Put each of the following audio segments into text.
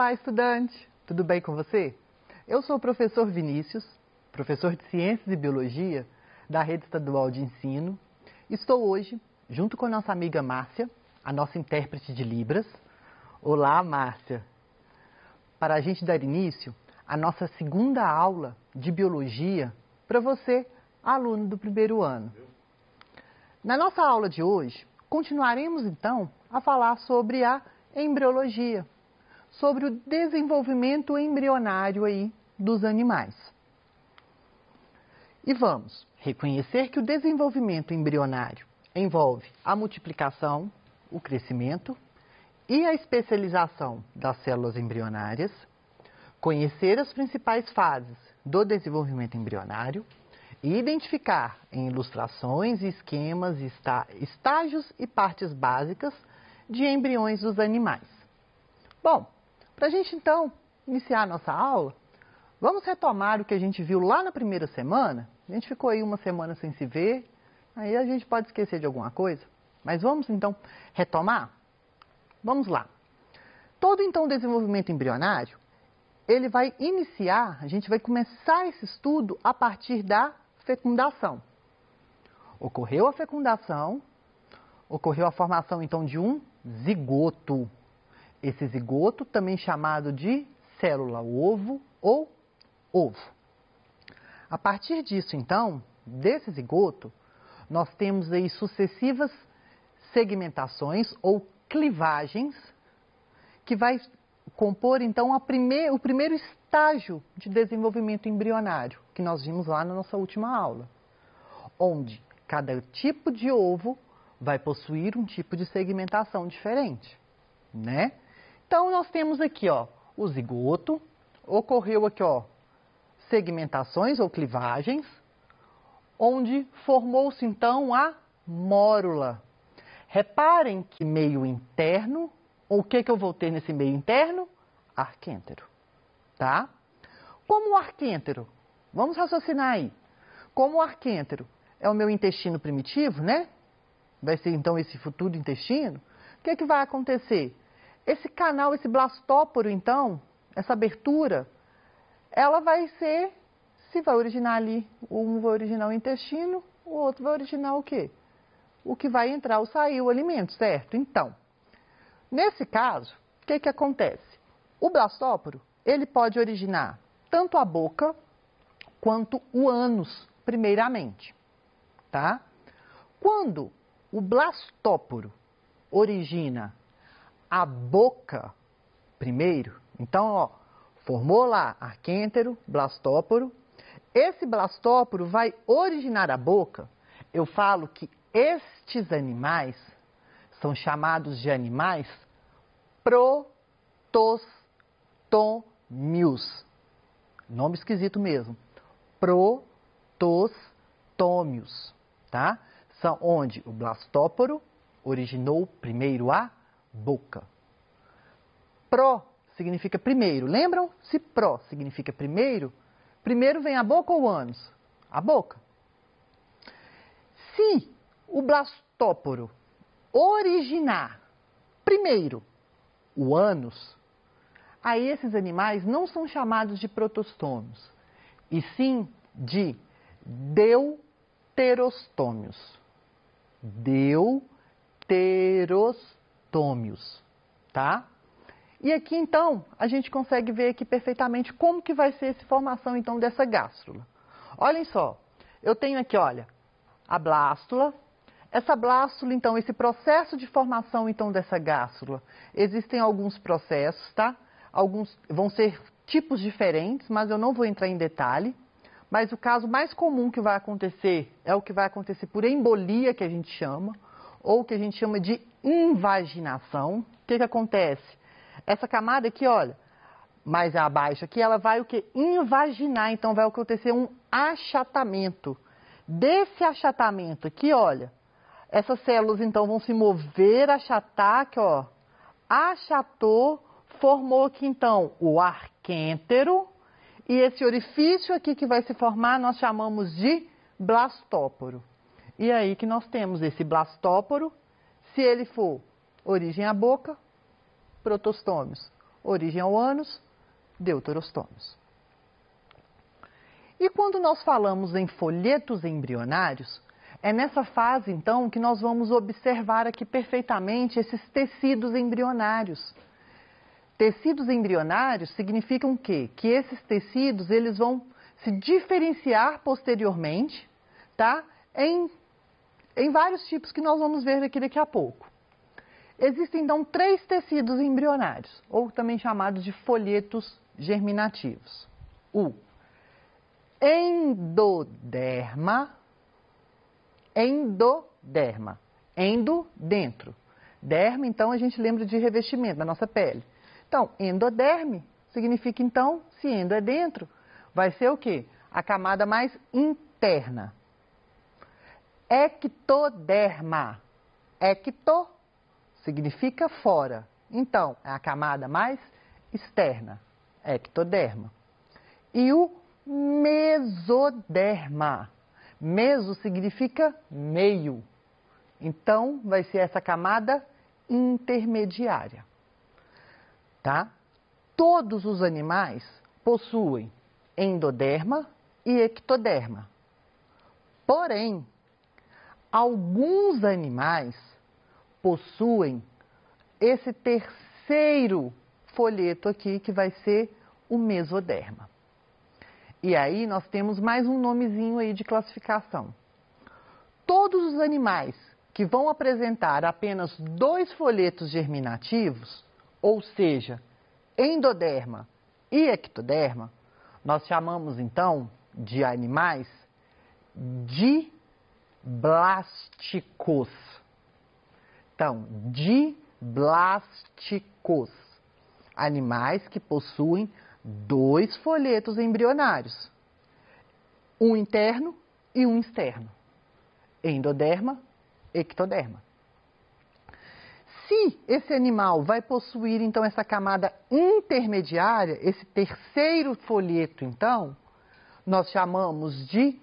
Olá, estudante! Tudo bem com você? Eu sou o professor Vinícius, professor de Ciências e Biologia da Rede Estadual de Ensino. Estou hoje, junto com a nossa amiga Márcia, a nossa intérprete de Libras. Olá, Márcia! Para a gente dar início à nossa segunda aula de Biologia para você, aluno do primeiro ano. Na nossa aula de hoje, continuaremos então a falar sobre a embriologia, sobre o desenvolvimento embrionário aí dos animais. E vamos reconhecer que o desenvolvimento embrionário envolve a multiplicação, o crescimento e a especialização das células embrionárias, conhecer as principais fases do desenvolvimento embrionário e identificar em ilustrações, esquemas, estágios e partes básicas de embriões dos animais. Bom, para a gente então iniciar a nossa aula, vamos retomar o que a gente viu lá na primeira semana. A gente ficou aí uma semana sem se ver, aí a gente pode esquecer de alguma coisa, mas vamos então retomar? Vamos lá. Todo então desenvolvimento embrionário, ele vai iniciar, a gente vai começar esse estudo a partir da fecundação. Ocorreu a fecundação, ocorreu a formação então de um zigoto. Esse zigoto, também chamado de célula-ovo ou ovo. A partir disso, então, desse zigoto, nós temos aí sucessivas segmentações ou clivagens que vai compor, então, o primeiro estágio de desenvolvimento embrionário, que nós vimos lá na nossa última aula, onde cada tipo de ovo vai possuir um tipo de segmentação diferente, né? Então, nós temos aqui, ó, o zigoto, ocorreu aqui, ó, segmentações ou clivagens, onde formou-se, então, a mórula. Reparem que meio interno, o que eu vou ter nesse meio interno? Arquêntero, tá? Como o arquêntero, vamos raciocinar aí, como o arquêntero é o meu intestino primitivo, né? Vai ser, então, esse futuro intestino, o que vai acontecer? Esse canal, esse blastóporo, então, essa abertura, ela vai ser, se vai originar ali, um vai originar o intestino, o outro vai originar o quê? O que vai entrar ou sair o alimento, certo? Então, nesse caso, o que acontece? O blastóporo, ele pode originar tanto a boca quanto o ânus, primeiramente, tá? Quando o blastóporo origina a boca primeiro, então, ó, formou lá arquêntero, blastóporo. Esse blastóporo vai originar a boca. Eu falo que estes animais são chamados de animais protostômios. Nome esquisito mesmo. Protostômios, tá? São onde o blastóporo originou primeiro a boca. Pró significa primeiro. Lembram? Se pró significa primeiro, primeiro vem a boca ou o ânus? A boca. Se o blastóporo originar primeiro o ânus, aí esses animais não são chamados de protostômios, e sim de deuterostômios. Deuterostômios, tá? E aqui, então, a gente consegue ver aqui perfeitamente como que vai ser essa formação, então, dessa gástrula. Olhem só, eu tenho aqui, olha, a blástula. Essa blástula, então, esse processo de formação, então, dessa gástrula, existem alguns processos, tá? Alguns vão ser tipos diferentes, mas eu não vou entrar em detalhe. Mas o caso mais comum que vai acontecer é o que vai acontecer por embolia, que a gente chama, ou que a gente chama de invaginação. O que acontece? Essa camada aqui, olha, mais abaixo aqui, ela vai o quê? Invaginar, então vai acontecer um achatamento. Desse achatamento aqui, olha, essas células então vão se mover, achatar, aqui, ó, achatou, formou aqui então o arquêntero, e esse orifício aqui que vai se formar nós chamamos de blastóporo. E aí que nós temos esse blastóporo, se ele for origem à boca, protostômios. origem ao ânus, deuterostômios. E quando nós falamos em folhetos embrionários, é nessa fase, então, que nós vamos observar aqui perfeitamente esses tecidos embrionários. Tecidos embrionários significam o quê? Que esses tecidos, eles vão se diferenciar posteriormente, tá? Em vários tipos que nós vamos ver aqui daqui a pouco. Existem, então, 3 tecidos embrionários, ou também chamados de folhetos germinativos. O endoderma, endo, dentro. Derma, então, a gente lembra de revestimento da nossa pele. Então, endoderme significa, então, se endo é dentro, vai ser o quê? A camada mais interna. Ectoderma. Ecto significa fora. Então, é a camada mais externa. Ectoderma. E o mesoderma. Meso significa meio. Então, vai ser essa camada intermediária. Tá? Todos os animais possuem endoderma e ectoderma. Porém, alguns animais possuem esse terceiro folheto aqui, que vai ser o mesoderma. E aí nós temos mais um nomezinho aí de classificação. Todos os animais que vão apresentar apenas 2 folhetos germinativos, ou seja, endoderma e ectoderma, nós chamamos então de animais diblásticos. Então, diblásticos. Animais que possuem 2 folhetos embrionários. Um interno e um externo. Endoderma, ectoderma. Se esse animal vai possuir, então, essa camada intermediária, esse terceiro folheto, então, nós chamamos de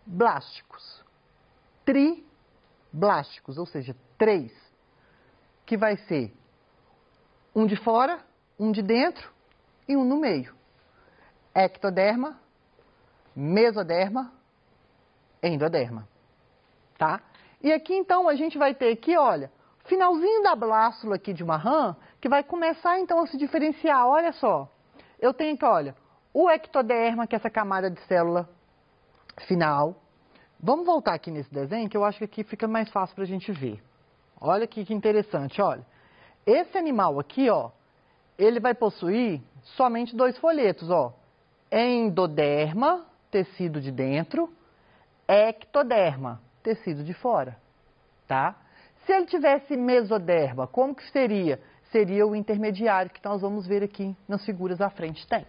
triblásticos. Triblásticos, ou seja, 3, que vai ser um de fora, um de dentro e um no meio. Ectoderma, mesoderma, endoderma. Tá? E aqui, então, a gente vai ter aqui, olha, finalzinho da blástula aqui de uma rã, que vai começar, então, a se diferenciar. Olha só, eu tenho aqui, olha, o ectoderma, que é essa camada de célula final. Vamos voltar aqui nesse desenho, que eu acho que aqui fica mais fácil para a gente ver. Olha aqui que interessante, olha. Esse animal aqui, ó, ele vai possuir somente 2 folhetos, ó. Endoderma, tecido de dentro, ectoderma, tecido de fora, tá? Se ele tivesse mesoderma, como que seria? Seria o intermediário, que nós vamos ver aqui nas figuras à frente. Tem.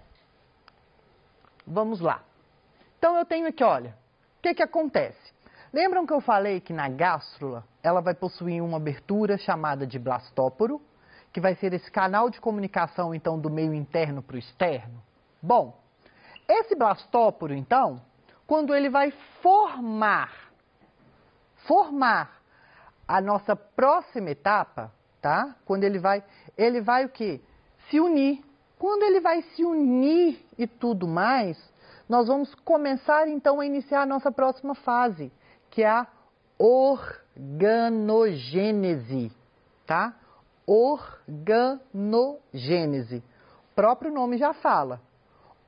Vamos lá. Então, eu tenho aqui, olha, o que acontece? Lembram que eu falei que na gástrula, ela vai possuir uma abertura chamada de blastóporo, que vai ser esse canal de comunicação, então, do meio interno para o externo? Bom, esse blastóporo, então, quando ele vai formar a nossa próxima etapa, tá? Quando ele vai o quê? Se unir. Quando ele vai se unir e tudo mais, nós vamos começar, então, a iniciar a nossa próxima fase, que é a organogênese, tá? Organogênese. O próprio nome já fala.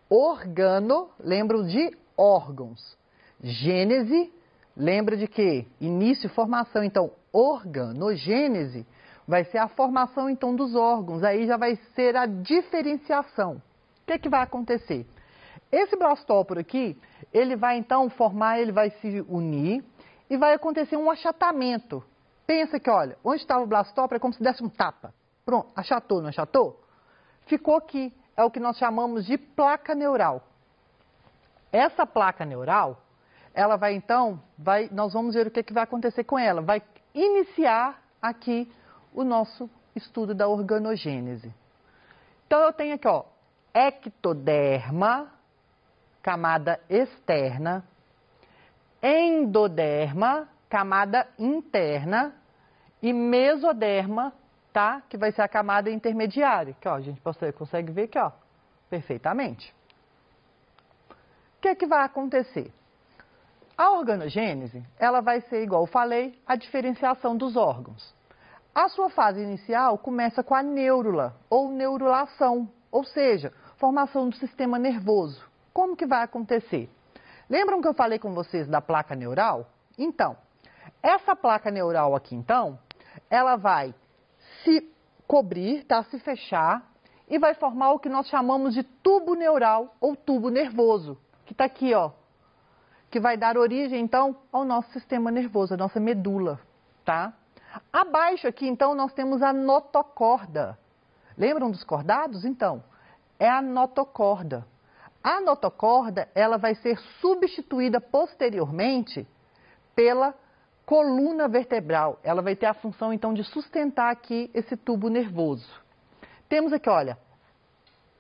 Organo, lembram de órgãos. Gênese, lembra de quê? Início, formação. Então, organogênese vai ser a formação, então, dos órgãos. Aí já vai ser a diferenciação. O que vai acontecer? Esse blastóporo aqui, ele vai, então, formar, ele vai se unir e vai acontecer um achatamento. Pensa que, olha, onde estava o blastóporo é como se desse um tapa. Pronto, achatou, não achatou? Ficou aqui. É o que nós chamamos de placa neural. Essa placa neural, ela vai, então, nós vamos ver o que vai acontecer com ela. Vai iniciar aqui o nosso estudo da organogênese. Então, eu tenho aqui, ó, ectoderma, camada externa, endoderma, camada interna, e mesoderma, tá? Que vai ser a camada intermediária, que ó, a gente consegue ver aqui, ó, perfeitamente. O que vai acontecer? A organogênese, ela vai ser, igual eu falei, a diferenciação dos órgãos. A sua fase inicial começa com a neurula, ou neurulação, ou seja, formação do sistema nervoso. Como que vai acontecer? Lembram que eu falei com vocês da placa neural? Então, essa placa neural aqui, então, ela vai se cobrir, tá? Se fechar, e vai formar o que nós chamamos de tubo neural, ou tubo nervoso, que está aqui, ó, que vai dar origem, então, ao nosso sistema nervoso, a nossa medula, tá? Abaixo aqui, então, nós temos a notocorda. Lembram dos cordados? Então, é a notocorda. A notocorda, ela vai ser substituída posteriormente pela coluna vertebral. Ela vai ter a função, então, de sustentar aqui esse tubo nervoso. Temos aqui, olha,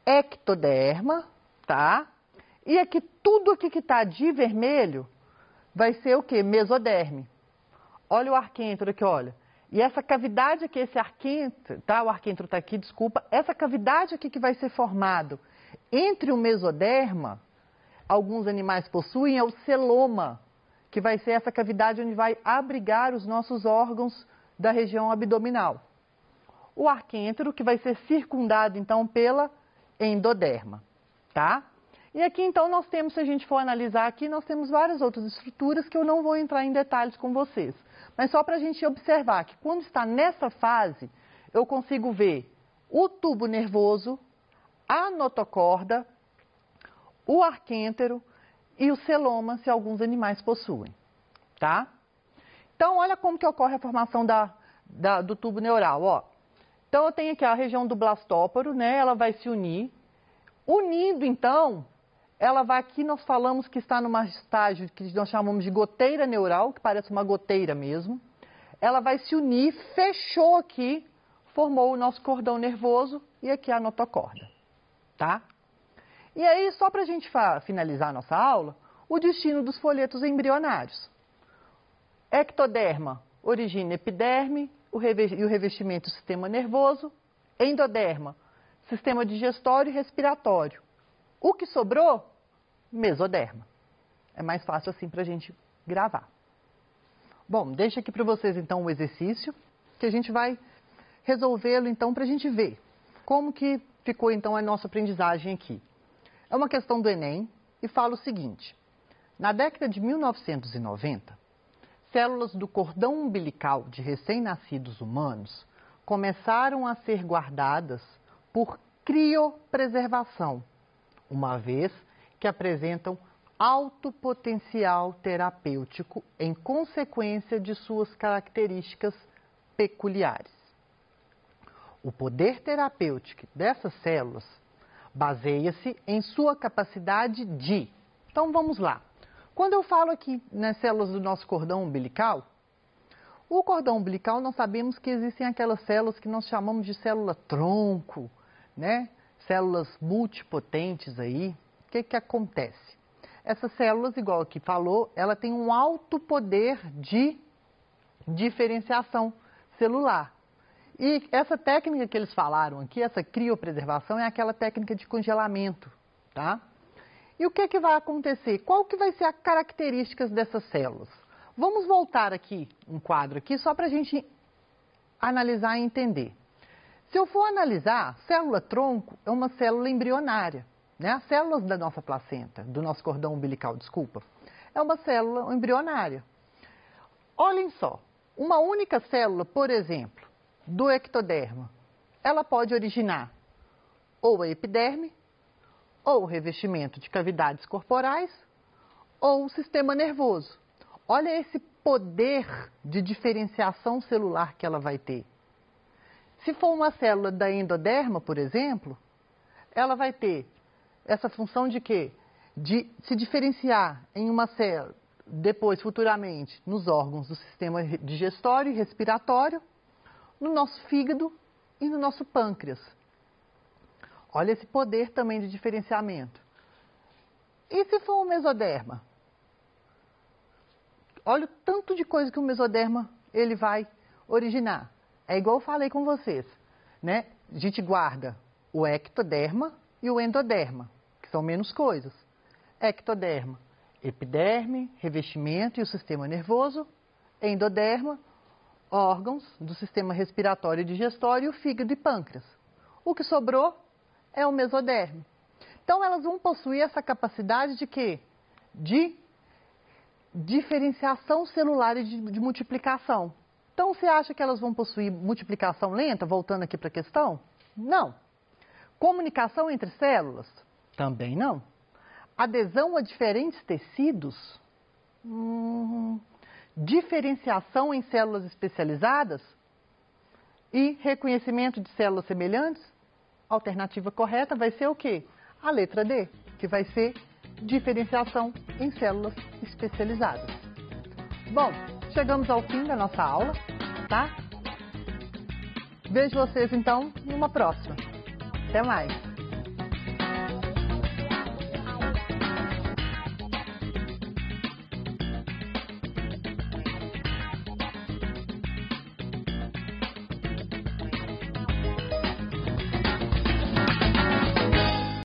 ectoderma, tá? E aqui, tudo aqui que está de vermelho, vai ser o quê? Mesoderme. Olha o arquêntero aqui, olha. E essa cavidade aqui, esse arquêntero, tá? O arquêntero está aqui, desculpa. Essa cavidade aqui que vai ser formado entre o mesoderma, alguns animais possuem, é o celoma, que vai ser essa cavidade onde vai abrigar os nossos órgãos da região abdominal. O arquêntero, que vai ser circundado, então, pela endoderma, tá? E aqui, então, nós temos, se a gente for analisar aqui, nós temos várias outras estruturas que eu não vou entrar em detalhes com vocês. Mas só para a gente observar que quando está nessa fase, eu consigo ver o tubo nervoso, a notocorda, o arquêntero e o celoma, se alguns animais possuem, tá? Então, olha como que ocorre a formação do tubo neural, ó. Então, eu tenho aqui a região do blastóporo, né? Ela vai se unir. Unindo, então, ela vai aqui, nós falamos que está num estágio que nós chamamos de goteira neural, que parece uma goteira mesmo. Ela vai se unir, fechou aqui, formou o nosso cordão nervoso e aqui a notocorda, tá? E aí, só para a gente finalizar a nossa aula, o destino dos folhetos embrionários. Ectoderma origina epiderme e o revestimento do sistema nervoso. Endoderma, sistema digestório e respiratório. O que sobrou? Mesoderma. É mais fácil assim para a gente gravar. Bom, deixa aqui para vocês então o exercício, que a gente vai resolvê-lo então para a gente ver como que ficou então a nossa aprendizagem aqui. É uma questão do Enem e fala o seguinte: na década de 1990, células do cordão umbilical de recém-nascidos humanos começaram a ser guardadas por criopreservação, uma vez que apresentam alto potencial terapêutico em consequência de suas características peculiares. O poder terapêutico dessas células baseia-se em sua capacidade de... Então, vamos lá. Quando eu falo aqui nas células do nosso cordão umbilical, o cordão umbilical nós sabemos que existem aquelas células que nós chamamos de célula-tronco, né? Células multipotentes aí. O que acontece? Essas células, igual aqui falou, ela tem um alto poder de diferenciação celular. E essa técnica que eles falaram aqui, essa criopreservação, é aquela técnica de congelamento, tá? E o que vai acontecer? Qual que vai ser as características dessas células? Vamos voltar aqui, um quadro aqui, só para a gente analisar e entender. Se eu for analisar, célula-tronco é uma célula embrionária, né? As células da nossa placenta, do nosso cordão umbilical, desculpa, é uma célula embrionária. Olhem só, uma única célula, por exemplo, do ectoderma, ela pode originar ou a epiderme, ou o revestimento de cavidades corporais, ou o sistema nervoso. Olha esse poder de diferenciação celular que ela vai ter. Se for uma célula da endoderma, por exemplo, ela vai ter essa função de quê? De se diferenciar em uma célula, depois, futuramente, nos órgãos do sistema digestório e respiratório, no nosso fígado e no nosso pâncreas. Olha esse poder também de diferenciamento. E se for o mesoderma? Olha o tanto de coisa que o mesoderma ele vai originar. É igual eu falei com vocês, né? A gente guarda o ectoderma e o endoderma, que são menos coisas. Ectoderma, epiderme, revestimento e o sistema nervoso. Endoderma, órgãos do sistema respiratório e digestório, e o fígado e pâncreas. O que sobrou é o mesoderme. Então, elas vão possuir essa capacidade de quê? De diferenciação celular e de multiplicação. Então, você acha que elas vão possuir multiplicação lenta, voltando aqui para a questão? Não. Comunicação entre células? Também não. Adesão a diferentes tecidos? Diferenciação em células especializadas? E reconhecimento de células semelhantes? A alternativa correta vai ser o quê? A letra D, que vai ser diferenciação em células especializadas. Bom, chegamos ao fim da nossa aula, tá? Vejo vocês então numa próxima. Até mais!